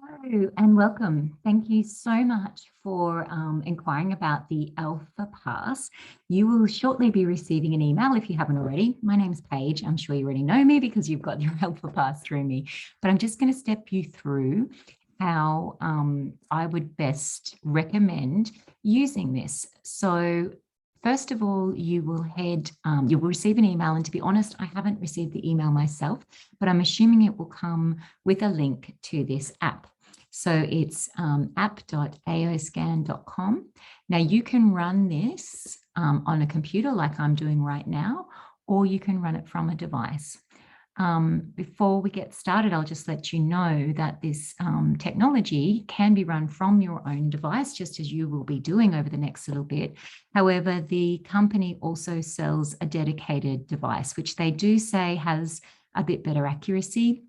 Hello and welcome. Thank you so much for inquiring about the Alpha Pass. You will shortly be receiving an email if you haven't already. My name's Paige. I'm sure you already know me because you've got your Alpha Pass through me, but I'm just going to step you through how I would best recommend using this. So first of all, you will receive an email, and to be honest, I haven't received the email myself, but I'm assuming it will come with a link to this app. So it's app.ezyScan.com. Now you can run this on a computer like I'm doing right now, or you can run it from a device. Before we get started, I'll just let you know that this technology can be run from your own device, just as you will be doing over the next little bit. However, the company also sells a dedicated device, which they do say has a bit better accuracy.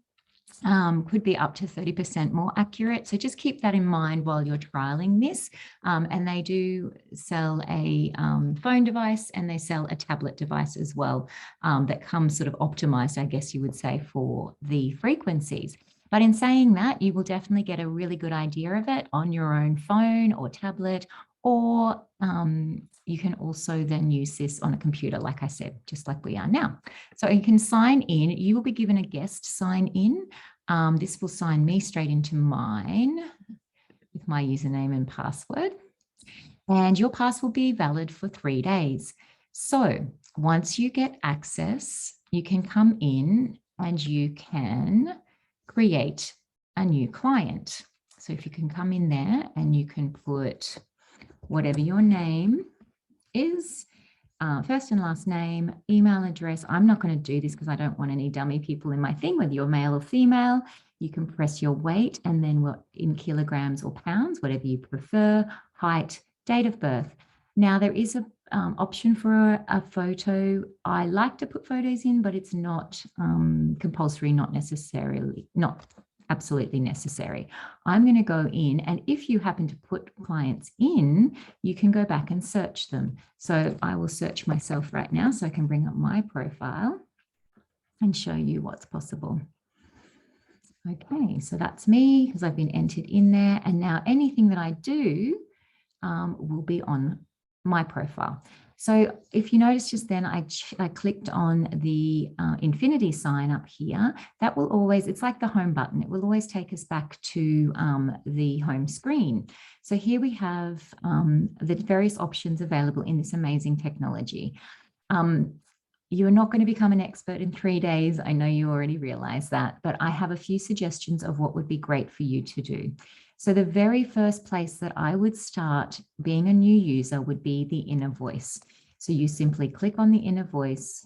Could be up to 30% more accurate. So just keep that in mind while you're trialing this. And they do sell a phone device, and they sell a tablet device as well that comes sort of optimized, I guess you would say, for the frequencies. But in saying that, you will definitely get a really good idea of it on your own phone or tablet, or you can also then use this on a computer, like I said, just like we are now. So you can sign in. You will be given a guest sign in. This will sign me straight into mine with my username and password. And your pass will be valid for 3 days. So once you get access, you can come in and you can create a new client. So if you can come in there and you can put whatever your name is, first and last name, email address. I'm not going to do this because I don't want any dummy people in my thing, whether you're male or female. You can press your weight and then what in kilograms or pounds, whatever you prefer, height, date of birth. Now there is a option for a photo. I like to put photos in, but it's not compulsory, not absolutely necessary. I'm going to go in, and if you happen to put clients in, you can go back and search them. So I will search myself right now so I can bring up my profile and show you what's possible. Okay, so that's me because I've been entered in there, and now anything that I do will be on my profile. So if you notice just then, I clicked on the infinity sign up here. That will always, it's like the home button. It will always take us back to the home screen. So here we have the various options available in this amazing technology. You're not going to become an expert in 3 days. I know you already realize that, but I have a few suggestions of what would be great for you to do. So the very first place that I would start being a new user would be the inner voice. So you simply click on the inner voice,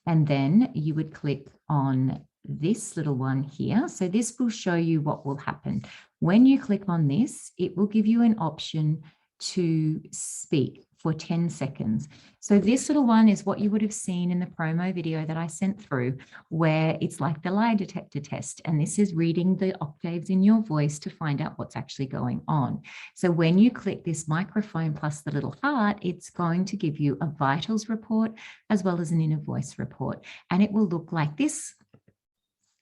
and then you would click on this little one here. So this will show you what will happen. When you click on this, it will give you an option to speak for 10 seconds. So this little one is what you would have seen in the promo video that I sent through, where it's like the lie detector test. And this is reading the octaves in your voice to find out what's actually going on. So when you click this microphone plus the little heart, it's going to give you a vitals report as well as an inner voice report. And it will look like this.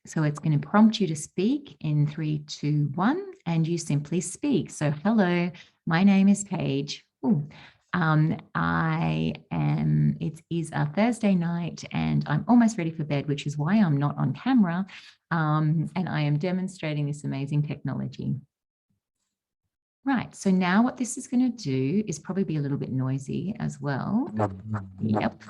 So it's going to prompt you to speak in 3, 2, 1, and you simply speak. So hello, my name is Paige. It is a Thursday night and I'm almost ready for bed, which is why I'm not on camera. And I am demonstrating this amazing technology. Right, so now what this is going to do is probably be a little bit noisy as well. Yep,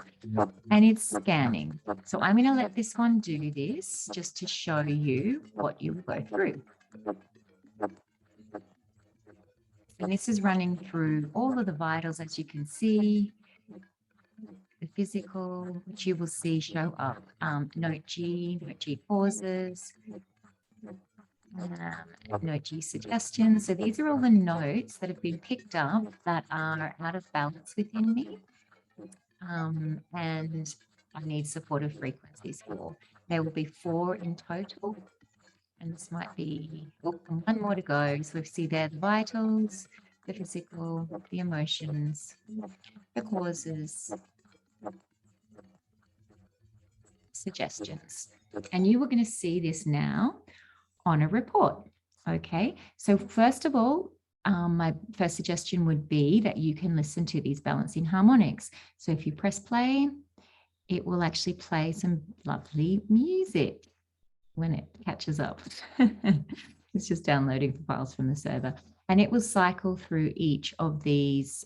and it's scanning. So I'm going to let this one do this just to show you what you will go through. And this is running through all of the vitals, as you can see, the physical, which you will see show up, note G pauses, note G suggestions. So these are all the notes that have been picked up that are out of balance within me. And I need supportive frequencies for. There will be 4 in total. And this might be 1 more to go. So we see there the vitals, the physical, the emotions, the causes, suggestions. And you are going to see this now on a report. Okay, so first of all, my first suggestion would be that you can listen to these balancing harmonics. So if you press play, it will actually play some lovely music when it catches up. It's just downloading the files from the server. And it will cycle through each of these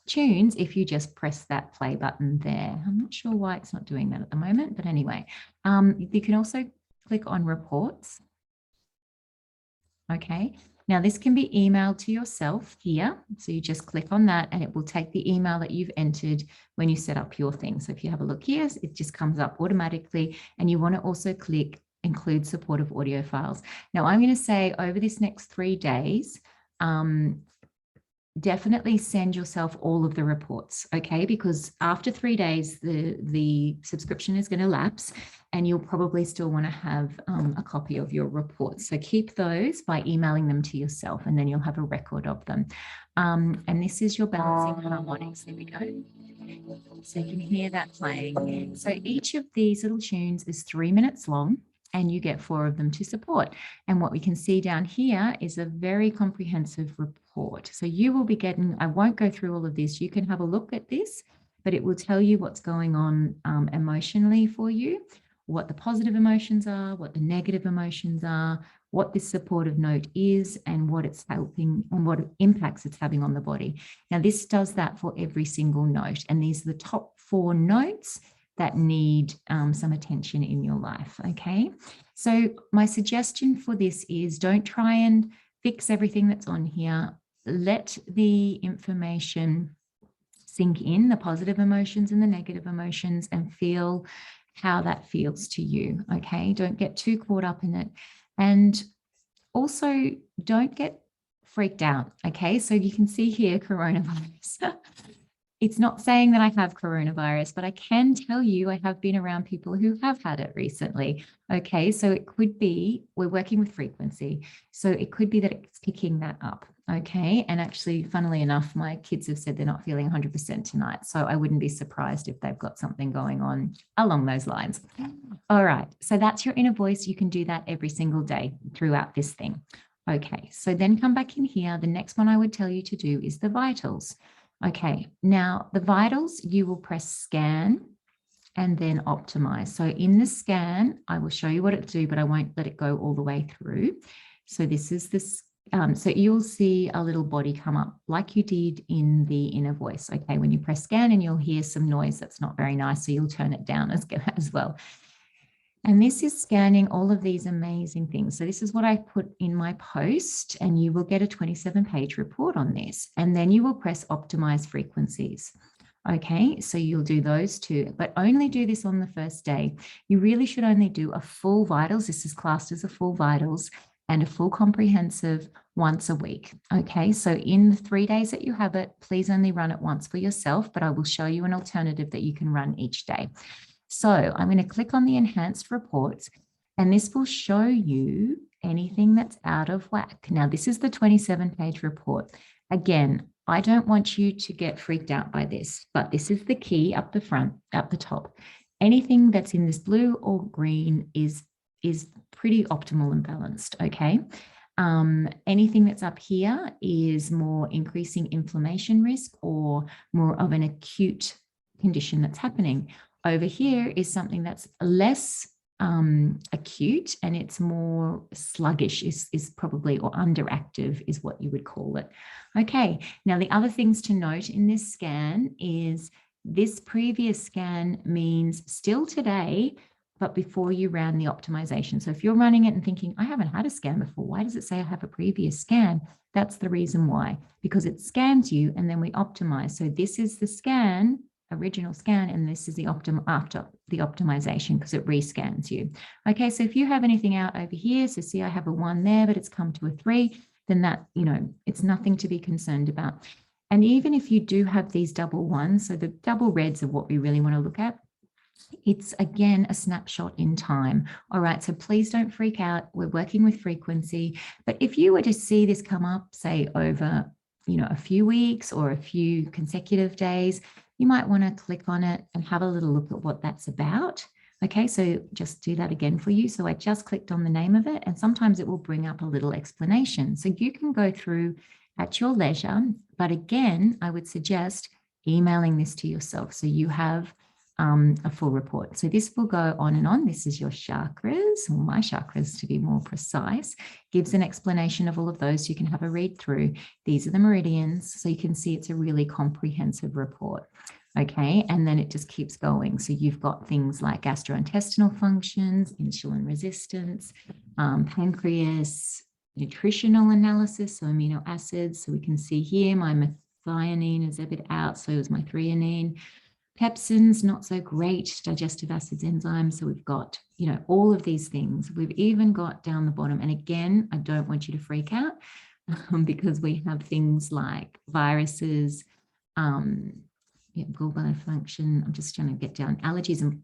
tunes if you just press that play button there. I'm not sure why it's not doing that at the moment, but anyway, you can also click on reports. Okay, now this can be emailed to yourself here. So you just click on that and it will take the email that you've entered when you set up your thing. So if you have a look here, it just comes up automatically, and you want to also click include supportive audio files. Now I'm going to say over this next 3 days, definitely send yourself all of the reports, okay? Because after 3 days, the subscription is going to lapse, and you'll probably still want to have a copy of your reports. So keep those by emailing them to yourself, and then you'll have a record of them. And this is your balancing harmonics. There we go. So you can hear that playing. So each of these little tunes is 3 minutes long, and you get 4 of them to support. And what we can see down here is a very comprehensive report. So you will be getting, I won't go through all of this. You can have a look at this, but it will tell you what's going on emotionally for you, what the positive emotions are, what the negative emotions are, what this supportive note is, and what it's helping and what impacts it's having on the body. Now, this does that for every single note. And these are the top 4 notes that need some attention in your life, okay? So my suggestion for this is don't try and fix everything that's on here. Let the information sink in, the positive emotions and the negative emotions, and feel how that feels to you, okay? Don't get too caught up in it. And also don't get freaked out, okay? So you can see here, coronavirus. It's not saying that I have coronavirus, but I can tell you I have been around people who have had it recently. Okay, so it could be, we're working with frequency. So it could be that it's picking that up. Okay, and actually, funnily enough, my kids have said they're not feeling 100% tonight. So I wouldn't be surprised if they've got something going on along those lines. All right, so that's your inner voice. You can do that every single day throughout this thing. Okay, so then come back in here. The next one I would tell you to do is the vitals. Okay, now the vitals, you will press scan and then optimize. So in the scan, I will show you what it do, but I won't let it go all the way through. So this is this. So you'll see a little body come up like you did in the inner voice. Okay, when you press scan, and you'll hear some noise that's not very nice. So you'll turn it down as well. And this is scanning all of these amazing things. So this is what I put in my post, and you will get a 27-page report on this. And then you will press optimize frequencies. Okay, so you'll do those 2, but only do this on the first day. You really should only do a full vitals. This is classed as a full vitals and a full comprehensive once a week. Okay, so in the 3 days that you have it, please only run it once for yourself, but I will show you an alternative that you can run each day. So I'm going to click on the enhanced reports, and this will show you anything that's out of whack. Now, this is the 27-page report. Again, I don't want you to get freaked out by this, but this is the key up the front, up the top. Anything that's in this blue or green is pretty optimal and balanced, okay? Anything that's up here is more increasing inflammation risk or more of an acute condition that's happening. Over here is something that's less acute, and it's more sluggish is probably, or underactive is what you would call it. Okay, now the other things to note in this scan is this previous scan means still today, but before you ran the optimization. So if you're running it and thinking, I haven't had a scan before, why does it say I have a previous scan? That's the reason why, because it scans you and then we optimize. So this is the scan, original scan, and this is the after the optimization, because it rescans you. Okay, so if you have anything out over here, so see I have a 1 there, but it's come to a 3, then that, it's nothing to be concerned about. And even if you do have these double 1s, so the double reds are what we really want to look at, it's again a snapshot in time. All right, so please don't freak out. We're working with frequency, but if you were to see this come up, say over, a few weeks or a few consecutive days, you might want to click on it and have a little look at what that's about. Okay, so just do that again for you. So I just clicked on the name of it, and sometimes it will bring up a little explanation. So you can go through at your leisure, but again, I would suggest emailing this to yourself so you have a full report. So this will go on and on. This is your chakras, or my chakras to be more precise, gives an explanation of all of those. You can have a read through. These are the meridians, so you can see it's a really comprehensive report. Okay, and then it just keeps going. So you've got things like gastrointestinal functions, insulin resistance, pancreas, nutritional analysis, so amino acids. So we can see here my methionine is a bit out, so is my threonine. Pepsins, not so great, digestive acids, enzymes. So we've got, all of these things. We've even got down the bottom. And again, I don't want you to freak out because we have things like viruses, gallbladder function. I'm just trying to get down allergies and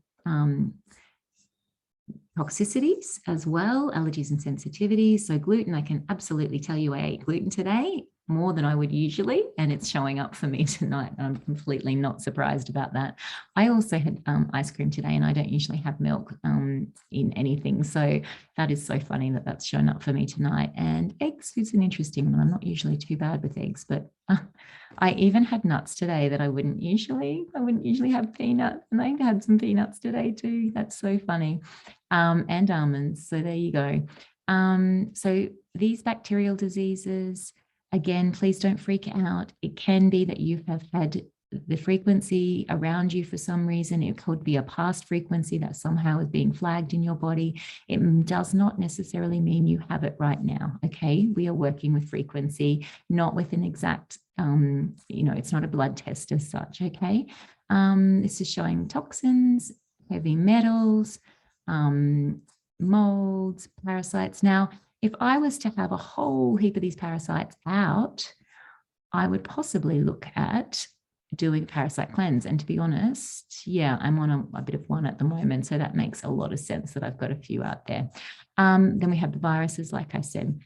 toxicities as well, allergies and sensitivities. So gluten, I can absolutely tell you I ate gluten today, more than I would usually, and it's showing up for me tonight. I'm completely not surprised about that. I also had ice cream today, and I don't usually have milk in anything. So that is so funny that that's shown up for me tonight. And eggs is an interesting one. I'm not usually too bad with eggs, but I even had nuts today that I wouldn't usually have peanuts, and I had some peanuts today too. That's so funny. And almonds. So there you go. So these bacterial diseases, again, please don't freak out. It can be that you have had the frequency around you for some reason. It could be a past frequency that somehow is being flagged in your body. It does not necessarily mean you have it right now. Okay, we are working with frequency, not with an exact, it's not a blood test as such. Okay, this is showing toxins, heavy metals, molds, parasites. Now, if I was to have a whole heap of these parasites out, I would possibly look at doing a parasite cleanse. And to be honest, yeah, I'm on a bit of one at the moment. So that makes a lot of sense that I've got a few out there. Then we have the viruses, like I said.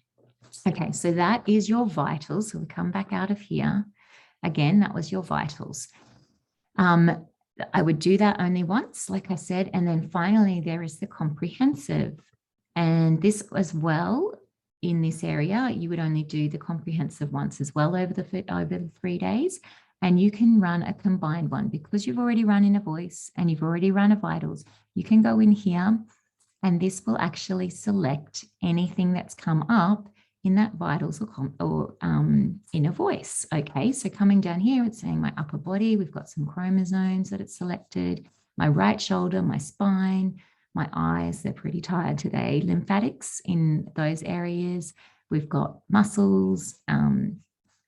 Okay, so that is your vitals. So we come back out of here. Again, that was your vitals. I would do that only once, like I said. And then finally, there is the comprehensive. And this as well, in this area, you would only do the comprehensive once as well over the 3 days. And you can run a combined one because you've already run in a voice and you've already run a vitals. You can go in here and this will actually select anything that's come up in that vitals or in a voice. Okay, so coming down here, it's saying my upper body, we've got some chromosomes that it's selected, my right shoulder, my spine, my eyes, they're pretty tired today, lymphatics in those areas, we've got muscles,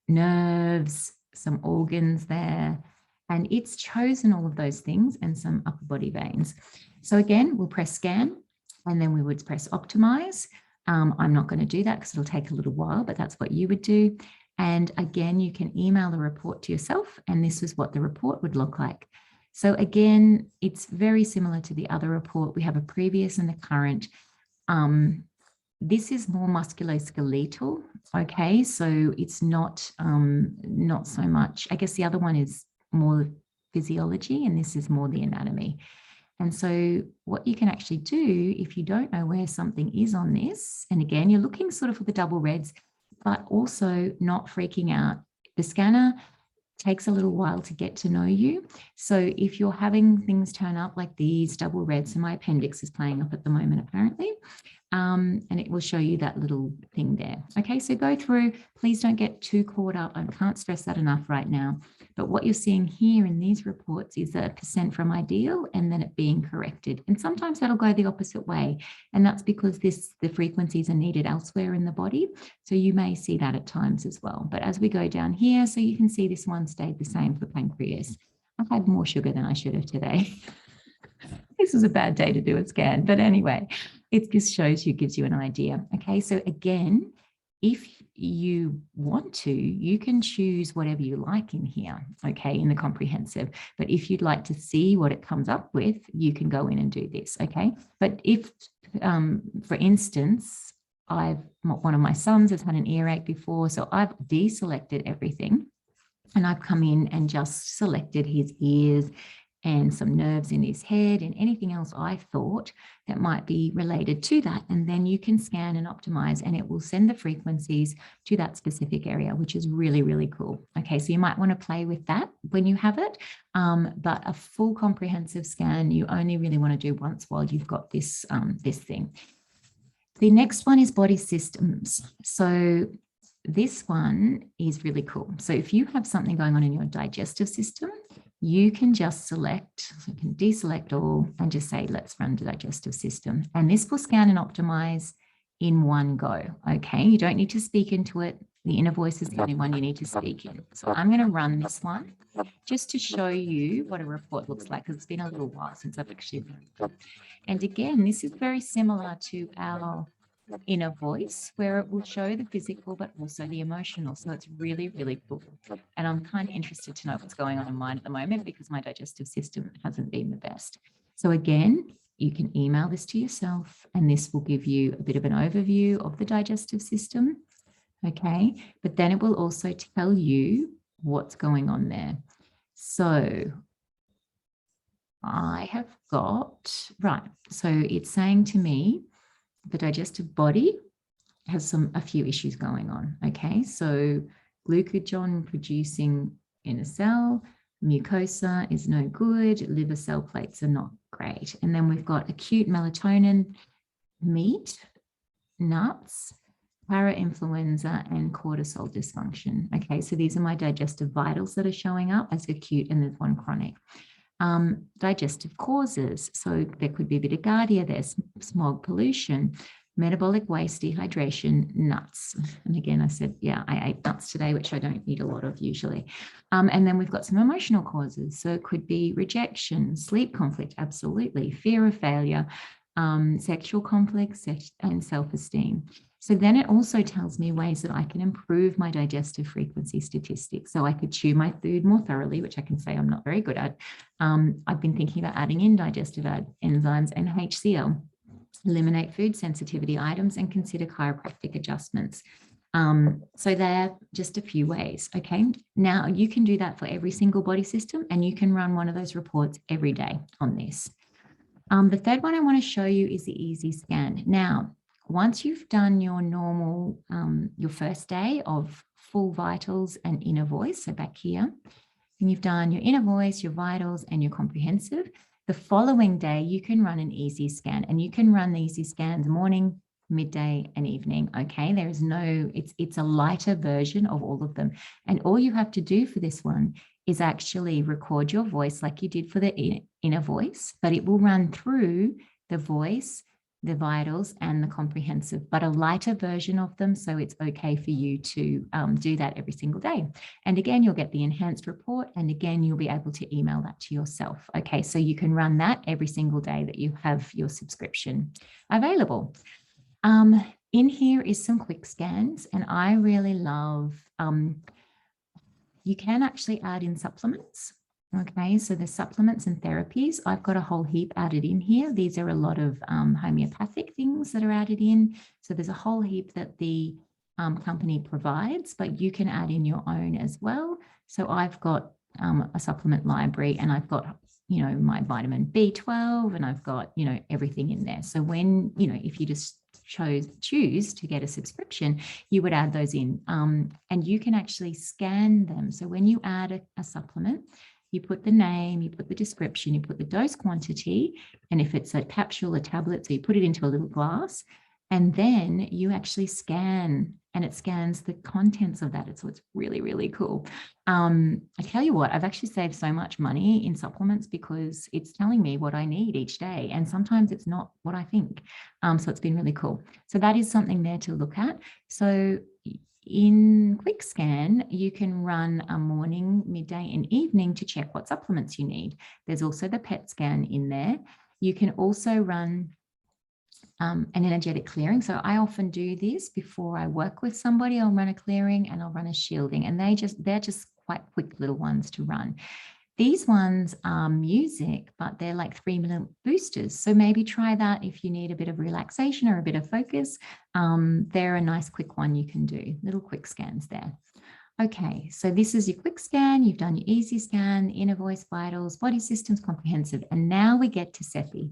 nerves, some organs there, and it's chosen all of those things and some upper body veins. So again, we'll press scan and then we would press optimize. I'm not going to do that because it'll take a little while, but that's what you would do. And again, you can email the report to yourself, and this is what the report would look like. So again, it's very similar to the other report. We have a previous and the current. This is more musculoskeletal. Okay, so it's not so much. I guess the other one is more physiology, and this is more the anatomy. And so what you can actually do if you don't know where something is on this, and again, you're looking sort of for the double reds, but also not freaking out. The scanner takes a little while to get to know you. So if you're having things turn up like these double reds, and my appendix is playing up at the moment apparently, and it will show you that little thing there. Okay, so go through, please don't get too caught up. I can't stress that enough right now. But what you're seeing here in these reports is a % from ideal and then it being corrected. And sometimes that'll go the opposite way. And that's because the frequencies are needed elsewhere in the body. So you may see that at times as well. But as we go down here, so you can see this one stayed the same for pancreas. I've had more sugar than I should have today. This was a bad day to do a scan. But anyway, it just shows you, gives you an idea. Okay, so again, if you want to, you can choose whatever you like in here, okay, in the comprehensive. But if you'd like to see what it comes up with, you can go in and do this, okay? But if, for instance, one of my sons has had an earache before, so I've deselected everything and I've come in and just selected his ears, and some nerves in his head and anything else I thought that might be related to that. And then you can scan and optimize, and it will send the frequencies to that specific area, which is really, really cool. Okay, so you might want to play with that when you have it. But a full comprehensive scan, you only really want to do once while you've got this, this thing. The next one is Body Systems. So this one is really cool. So if you have something going on in your digestive system, you can just select, so you can deselect all and just say, let's run the digestive system. And this will scan and optimize in one go. Okay, you don't need to speak into it. The inner voice is the only one you need to speak in. So I'm going to run this one just to show you what a report looks like, because it's been a little while since I've actually run it. And again, this is very similar to our inner voice, where it will show the physical but also the emotional. So it's really, really cool. And I'm kind of interested to know what's going on in mine at the moment, because my digestive system hasn't been the best. So again, you can email this to yourself, and this will give you a bit of an overview of the digestive system. Okay, but then it will also tell you what's going on there. So I have got, right, so it's saying to me, the digestive body has a few issues going on. Okay, so glucagon producing in a cell, mucosa is no good, liver cell plates are not great. And then we've got acute melatonin, meat, nuts, parainfluenza, and cortisol dysfunction. Okay, so these are my digestive vitals that are showing up as acute, and there's one chronic. Digestive causes. So there could be a bit of giardia, there's smog pollution, metabolic waste, dehydration, nuts. And again, I said, yeah, I ate nuts today, which I don't eat a lot of usually. And then we've got some emotional causes. So it could be rejection, sleep conflict, absolutely, fear of failure, sexual conflict, and self-esteem. So then it also tells me ways that I can improve my digestive frequency statistics. So I could chew my food more thoroughly, which I can say I'm not very good at. I've been thinking about adding in digestive enzymes and HCl, eliminate food sensitivity items, and consider chiropractic adjustments. So they're just a few ways. Okay, now you can do that for every single body system, and you can run one of those reports every day on this. The third one I want to show you is the EzyScan. Now, once you've done your normal, your first day of full vitals and inner voice, so back here, and you've done your inner voice, your vitals, and your comprehensive, the following day you can run an EzyScan, and you can run the EzyScans morning, midday, and evening. Okay, there is no, it's a lighter version of all of them. And all you have to do for this one is actually record your voice like you did for the inner voice, but it will run through the voice, the vitals, and the comprehensive, but a lighter version of them. So it's okay for you to do that every single day. And again, you'll get the enhanced report. And again, you'll be able to email that to yourself. Okay, so you can run that every single day that you have your subscription available. In here is some quick scans, and I really love, you can actually add in supplements. Okay, so there's supplements and therapies. I've got a whole heap added in here. These are a lot of homeopathic things that are added in. So there's a whole heap that the company provides, but you can add in your own as well. So I've got a supplement library, and I've got, you know, my vitamin B12, and I've got, you know, everything in there. So when, you know, if you just choose to get a subscription, you would add those in, and you can actually scan them. So when you add a supplement, you put the name, you put the description, you put the dose quantity, and if it's a capsule, a tablet, so you put it into a little glass, and then you actually scan, and it scans the contents of that. So it's really, really cool. I tell you what, I've actually saved so much money in supplements because it's telling me what I need each day, and sometimes it's not what I think. So it's been really cool. So that is something there to look at. So in QuickScan, you can run a morning, midday, and evening to check what supplements you need. There's also the PET scan in there. You can also run an energetic clearing. So I often do this before I work with somebody. I'll run a clearing and I'll run a shielding, and they're just quite quick little ones to run. These ones are music, but they're like 3-minute boosters. So maybe try that if you need a bit of relaxation or a bit of focus. They're a nice quick one you can do, little quick scans there. Okay, so this is your quick scan. You've done your EzyScan, inner voice vitals, body systems comprehensive, and now we get to SEFI.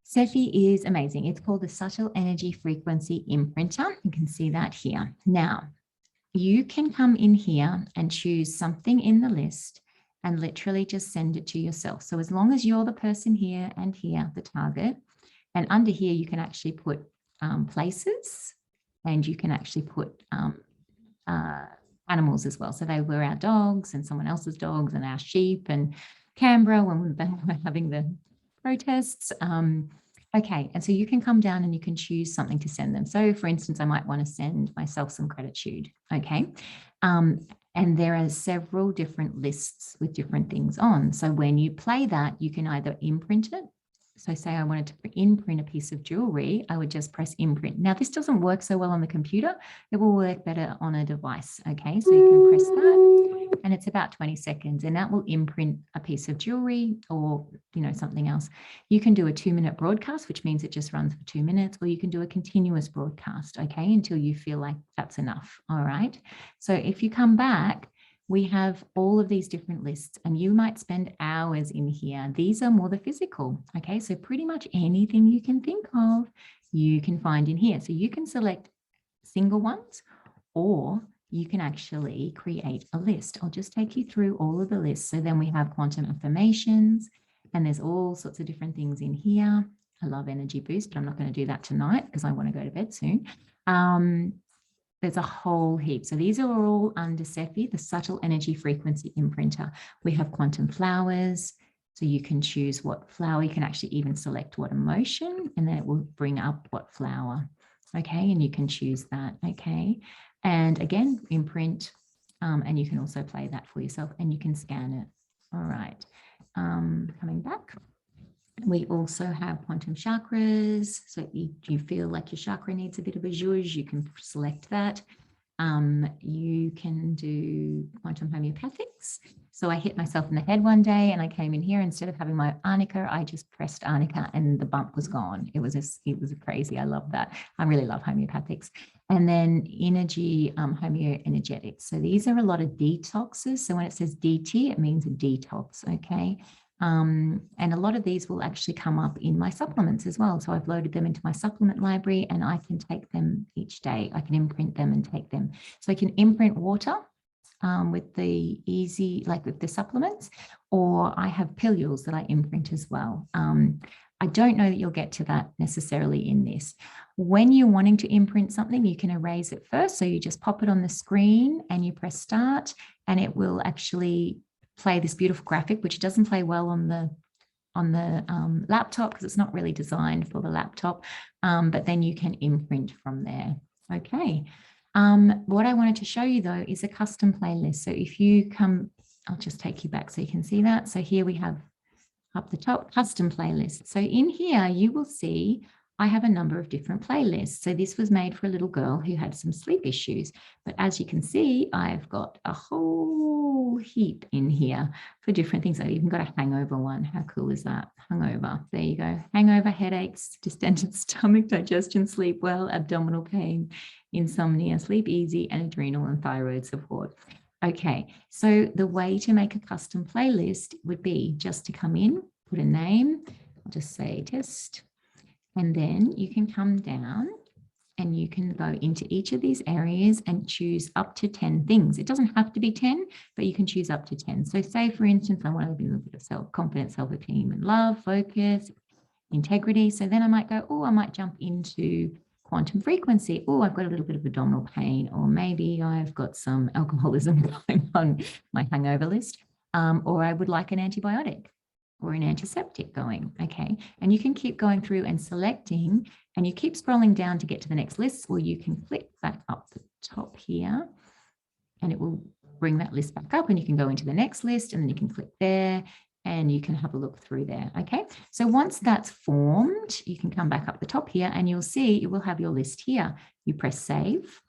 SEFI is amazing. It's called the Subtle Energy Frequency Imprinter. You can see that here. Now, you can come in here and choose something in the list and literally just send it to yourself. So as long as you're the person here and here, the target, and under here, you can actually put places, and you can actually put animals as well. So they were our dogs and someone else's dogs and our sheep and Canberra when we were having the protests. Okay, and so you can come down and you can choose something to send them. So for instance, I might want to send myself some gratitude, okay? And there are several different lists with different things on. So when you play that, you can either imprint it. So say I wanted to imprint a piece of jewelry, I would just press imprint. Now this doesn't work so well on the computer. It will work better on a device, okay? So you can press that and it's about 20 seconds and that will imprint a piece of jewelry or, you know, something else. You can do a 2-minute broadcast, which means it just runs for 2 minutes, or you can do a continuous broadcast, okay, until you feel like that's enough, all right? So if you come back, we have all of these different lists and you might spend hours in here. These are more the physical, okay? So pretty much anything you can think of, you can find in here. So you can select single ones or you can actually create a list. I'll just take you through all of the lists. So then we have quantum affirmations and there's all sorts of different things in here. I love energy boost, but I'm not going to do that tonight because I want to go to bed soon. There's a whole heap. So these are all under SEPI, the Subtle Energy Frequency Imprinter. We have quantum flowers. So you can choose what flower. You can actually even select what emotion, and then it will bring up what flower. Okay, and you can choose that. Okay, and again, imprint, and you can also play that for yourself, and you can scan it. All right, coming back. We also have quantum chakras. So you feel like your chakra needs a bit of a zhuzh, you can select that. You can do quantum homeopathics. So I hit myself in the head one day and I came in here, instead of having my arnica, I just pressed arnica and the bump was gone. It was crazy. I love that. I really love homeopathics. And then energy, homeoenergetics. So these are a lot of detoxes. So when it says DT, it means a detox, okay? And a lot of these will actually come up in my supplements as well. So I've loaded them into my supplement library and I can take them each day. I can imprint them and take them. So I can imprint water with the with the supplements, or I have pilules that I imprint as well. I don't know that you'll get to that necessarily in this. When you're wanting to imprint something, you can erase it first. So you just pop it on the screen and you press start and it will actually play this beautiful graphic, which doesn't play well on the laptop because it's not really designed for the laptop, but then you can imprint from there. Okay. What I wanted to show you though is a custom playlist. So if you come, I'll just take you back so you can see that. So here we have up the top, custom playlist. So in here you will see I have a number of different playlists. So this was made for a little girl who had some sleep issues. But as you can see, I've got a whole heap in here for different things. I've even got a hangover one. How cool is that? Hangover. There you go. Hangover, headaches, distended stomach, digestion, sleep well, abdominal pain, insomnia, sleep easy, and adrenal and thyroid support. Okay, so the way to make a custom playlist would be just to come in, put a name, I'll just say test. And then you can come down and you can go into each of these areas and choose up to 10 things. It doesn't have to be 10, but you can choose up to 10. So say, for instance, I want to be a little bit of self-confidence, self-esteem and love, focus, integrity. So then I might go, oh, I might jump into quantum frequency. Oh, I've got a little bit of abdominal pain, or maybe I've got some alcoholism going on my hangover list, or I would like an antibiotic or an antiseptic going, okay? And you can keep going through and selecting, and you keep scrolling down to get to the next list, or you can click back up the top here, and it will bring that list back up, and you can go into the next list, and then you can click there, and you can have a look through there, okay? So once that's formed, you can come back up the top here, and you'll see you will have your list here. You press save,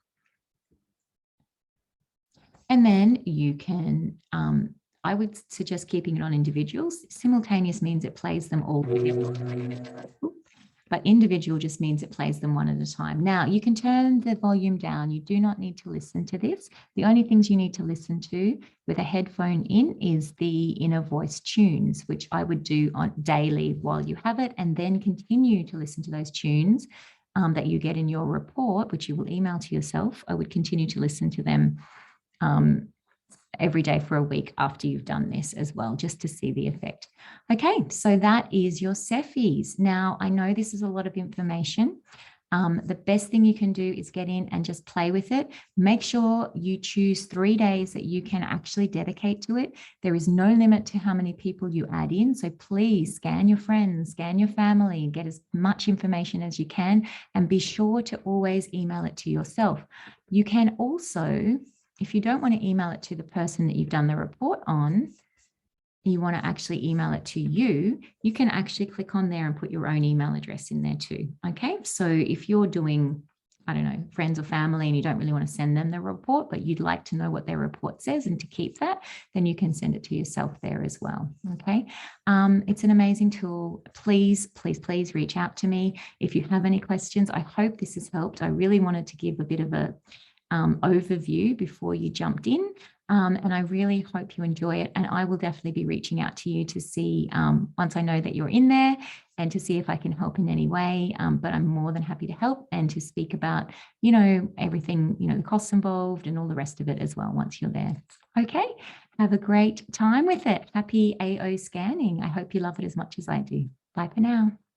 and then you can, I would suggest keeping it on individuals. Simultaneous means it plays them all together. but individual just means it plays them one at a time. Now, you can turn the volume down. You do not need to listen to this. The only things you need to listen to with a headphone in is the inner voice tunes, which I would do on daily while you have it, and then continue to listen to those tunes that you get in your report, which you will email to yourself. I would continue to listen to them every day for a week after you've done this as well, just to see the effect. Okay, so that is your SEFIs. Now, I know this is a lot of information. The best thing you can do is get in and just play with it. Make sure you choose 3 days that you can actually dedicate to it. There is no limit to how many people you add in. So please scan your friends, scan your family, get as much information as you can, and be sure to always email it to yourself. You can also, if you don't want to email it to the person that you've done the report on, you want to actually email it to you, you can actually click on there and put your own email address in there too. Okay, so if you're doing, I don't know, friends or family, and you don't really want to send them the report, but you'd like to know what their report says and to keep that, then you can send it to yourself there as well. Okay, it's an amazing tool. Please, please, please reach out to me if you have any questions. I hope this has helped. I really wanted to give a bit of a overview before you jumped in. And I really hope you enjoy it. And I will definitely be reaching out to you to see, once I know that you're in there, and to see if I can help in any way. But I'm more than happy to help and to speak about, you know, everything, you know, the costs involved and all the rest of it as well once you're there. Okay, have a great time with it. Happy AO scanning. I hope you love it as much as I do. Bye for now.